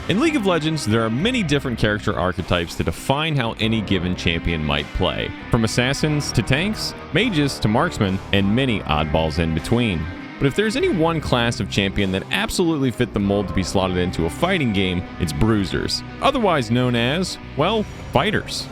In League of Legends, there are many different character archetypes to define how any given champion might play, from assassins to tanks, mages to marksmen, and many oddballs in between. But if there's any one class of champion that absolutely fit the mold to be slotted into a fighting game, it's bruisers, otherwise known as, well, fighters.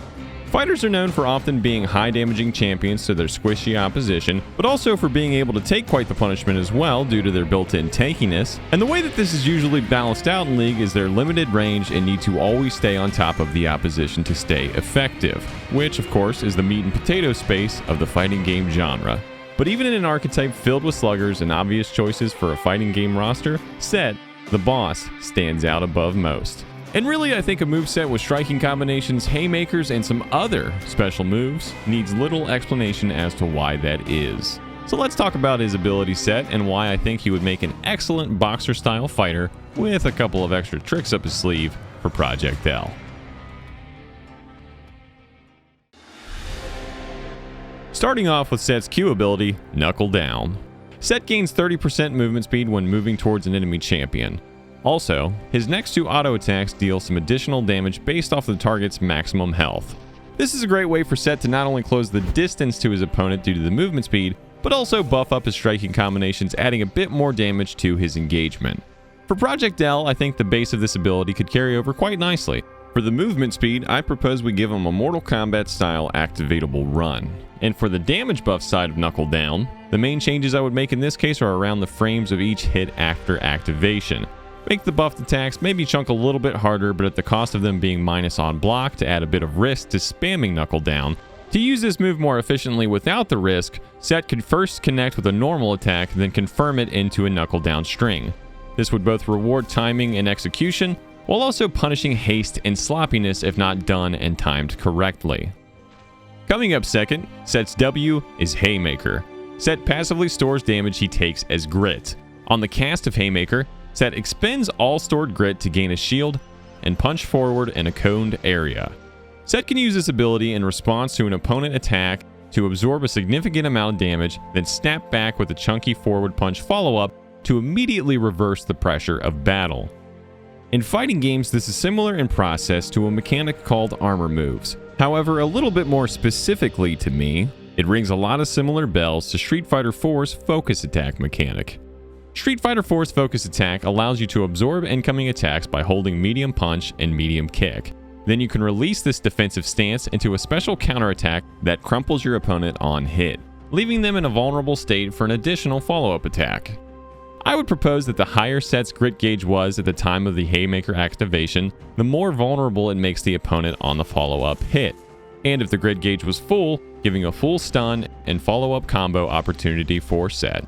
Fighters are known for often being high damaging champions to their squishy opposition, but also for being able to take quite the punishment as well due to their built-in tankiness. And the way that this is usually balanced out in League is their limited range and need to always stay on top of the opposition to stay effective, which of course is the meat and potato space of the fighting game genre. But even in an archetype filled with sluggers and obvious choices for a fighting game roster, Sett, the boss, stands out above most. And really, I think a moveset with striking combinations, haymakers, and some other special moves needs little explanation as to why that is. So let's talk about his ability set and why I think he would make an excellent boxer-style fighter with a couple of extra tricks up his sleeve for projectl. Starting off with Sett's Q ability, Knuckle Down. Sett gains 30% movement speed when moving towards an enemy champion. Also, his next two auto attacks deal some additional damage based off the target's maximum health. This is a great way for Sett to not only close the distance to his opponent due to the movement speed, but also buff up his striking combinations, adding a bit more damage to his engagement. For projectl, I think the base of this ability could carry over quite nicely. For the movement speed, I propose we give him a Mortal Kombat style activatable run. And for the damage buff side of Knuckle Down, the main changes I would make in this case are around the frames of each hit after activation. Make the buffed attacks maybe chunk a little bit harder, but at the cost of them being minus on block to add a bit of risk to spamming Knuckle Down. To use this move more efficiently without the risk, Sett could first connect with a normal attack, then confirm it into a Knuckle Down string. This would both reward timing and execution, while also punishing haste and sloppiness if not done and timed correctly. Coming up second, Sett's W is Haymaker. Sett passively stores damage he takes as grit. On the cast of Haymaker, Sett expends all stored grit to gain a shield and punch forward in a coned area. Sett can use this ability in response to an opponent attack to absorb a significant amount of damage, then snap back with a chunky forward punch follow-up to immediately reverse the pressure of battle. In fighting games, this is similar in process to a mechanic called armor moves. However, a little bit more specifically to me, it rings a lot of similar bells to Street Fighter IV's focus attack mechanic. Street Fighter IV's focus attack allows you to absorb incoming attacks by holding medium punch and medium kick. Then you can release this defensive stance into a special counterattack that crumples your opponent on hit, leaving them in a vulnerable state for an additional follow-up attack. I would propose that the higher Sett's grit gauge was at the time of the Haymaker activation, the more vulnerable it makes the opponent on the follow-up hit. And if the grit gauge was full, giving a full stun and follow-up combo opportunity for Sett.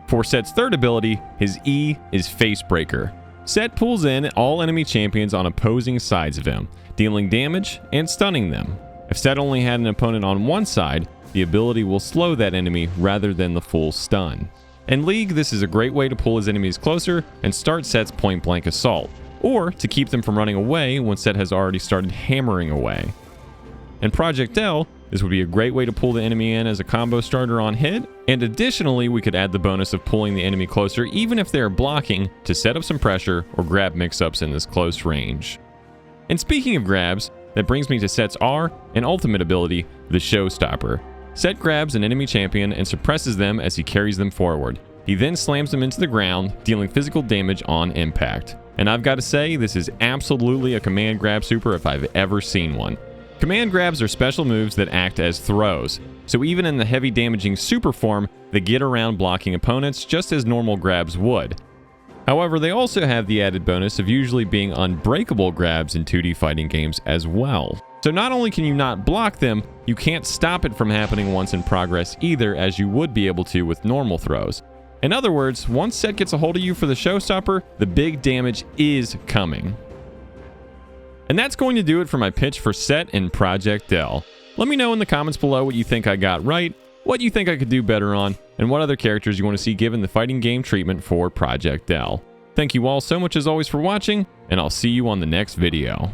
For Sett's third ability, his E is Facebreaker. Sett pulls in all enemy champions on opposing sides of him, dealing damage and stunning them. If Sett only had an opponent on one side, the ability will slow that enemy rather than the full stun. In League, this is a great way to pull his enemies closer and start Sett's point-blank assault, or to keep them from running away when Sett has already started hammering away. In projectl, this would be a great way to pull the enemy in as a combo starter on hit, and additionally we could add the bonus of pulling the enemy closer even if they are blocking to set up some pressure or grab mix-ups in this close range. And speaking of grabs, that brings me to Sett's R and ultimate ability, the Showstopper. Sett grabs an enemy champion and suppresses them as he carries them forward. He then slams them into the ground, dealing physical damage on impact. And I've got to say, this is absolutely a command grab super if I've ever seen one. Command grabs are special moves that act as throws, so even in the heavy damaging super form, they get around blocking opponents just as normal grabs would. However, they also have the added bonus of usually being unbreakable grabs in 2D fighting games as well. So not only can you not block them, you can't stop it from happening once in progress either, as you would be able to with normal throws. In other words, once Sett gets a hold of you for the Showstopper, the big damage is coming. And that's going to do it for my pitch for Sett and projectl. Let me know in the comments below what you think I got right, what you think I could do better on, and what other characters you want to see given the fighting game treatment for projectl. Thank you all so much as always for watching, and I'll see you on the next video.